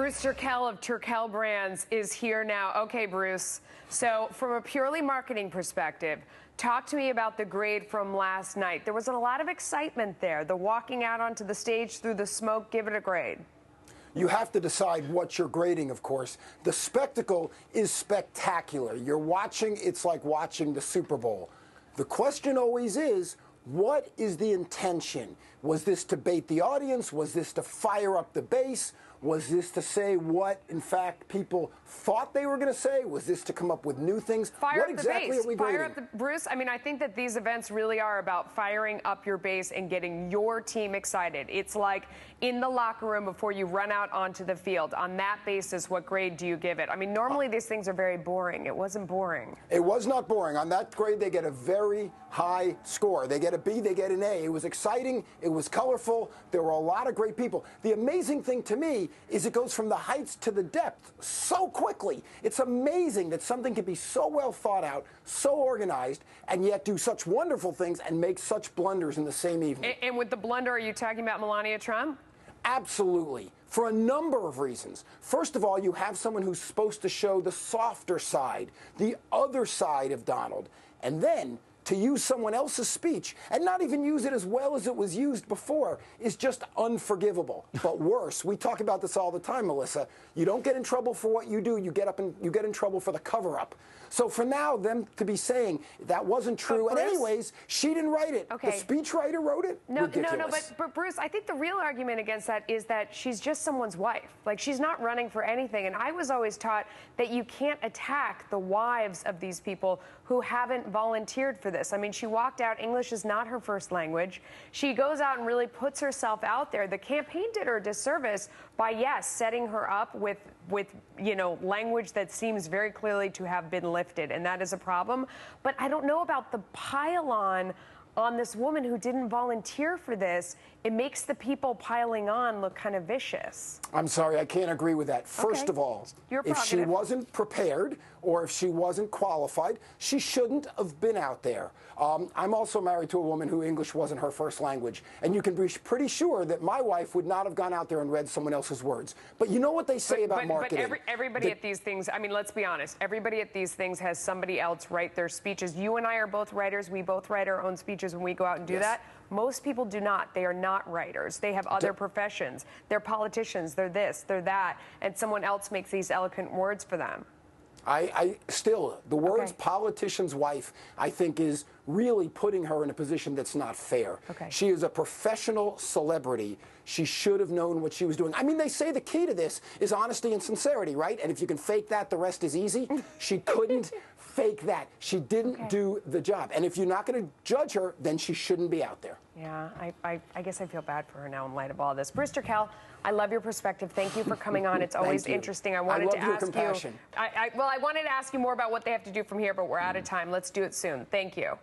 Bruce Turkel of Turkel Brands is here now. Okay, Bruce, so from a purely marketing perspective, talk to me about the grade from last night. There was a lot of excitement there. The walking out onto the stage through the smoke, give it a grade. You have to decide what you're grading, of course. The spectacle is spectacular. You're watching, it's like watching the Super Bowl. The question always is, what is the intention? Was this to bait the audience? Was this to fire up the base? Was this to say what, in fact, people thought they were going to say? Was this to come up with new things? What exactly are we grading? Bruce, I mean, I think that these events really are about firing up your base and getting your team excited. It's like in the locker room before you run out onto the field. On that basis, what grade do you give it? I mean, normally these things are very boring. It wasn't boring. It was not boring. On that grade, they get a very high score. They get a B, they get an A. It was exciting. It was colorful. There were a lot of great people. The amazing thing to me is it goes from the heights to the depth so quickly. It's amazing that something can be so well thought out, so organized, and yet do such wonderful things and make such blunders in the same evening. And with the blunder, are you talking about Melania Trump? Absolutely, for a number of reasons. First of all, you have someone who's supposed to show the softer side, the other side of Donald, and then to use someone else's speech and not even use it as well as it was used before is just unforgivable. But worse, we talk about this all the time, Melissa. You don't get in trouble for what you do. You get in trouble for the cover-up. So for now, them to be saying that wasn't true. And anyways, she didn't write it. Okay. The speechwriter wrote it. No, Ridiculous. but Bruce, I think the real argument against that is that she's just someone's wife. Like, she's not running for anything. And I was always taught that you can't attack the wives of these people who haven't volunteered for this. I mean, she walked out. English is not her first language. She goes out and really puts herself out there. The campaign did her a disservice by, yes, setting her up with language that seems very clearly to have been lifted, and that is a problem. But I don't know about the pile-on this woman who didn't volunteer for this. It makes the people piling on look kind of vicious. I'm sorry, I can't agree with that. First of all, if she wasn't prepared or if she wasn't qualified, she shouldn't have been out there. I'm also married to a woman who English wasn't her first language, and you can be pretty sure that my wife would not have gone out there and read someone else's words. But you know what they say about marketing. But everybody at these things, I mean, let's be honest, everybody at these things has somebody else write their speeches. You and I are both writers. We both write our own speeches when we go out and do that. Most people do not. They are not writers. They have other professions. They're politicians. They're this, they're that, and someone else makes these eloquent words for them. The words politician's wife, I think, is really putting her in a position that's not fair. She is a professional celebrity. She should have known what she was doing. I mean, they say the key to this is honesty and sincerity, right? And if you can fake that, the rest is easy. She couldn't fake that. She didn't do the job. And if you're not going to judge her, then she shouldn't be out there. Yeah, I guess I feel bad for her now in light of all this. Bruce Turkel, I love your perspective. Thank you for coming on. It's always interesting. I wanted to ask you. Well, I wanted to ask you more about what they have to do from here, but we're out of time. Let's do it soon. Thank you.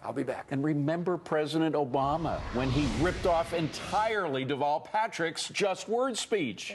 I'll be back. And remember President Obama when he ripped off entirely Deval Patrick's just words speech.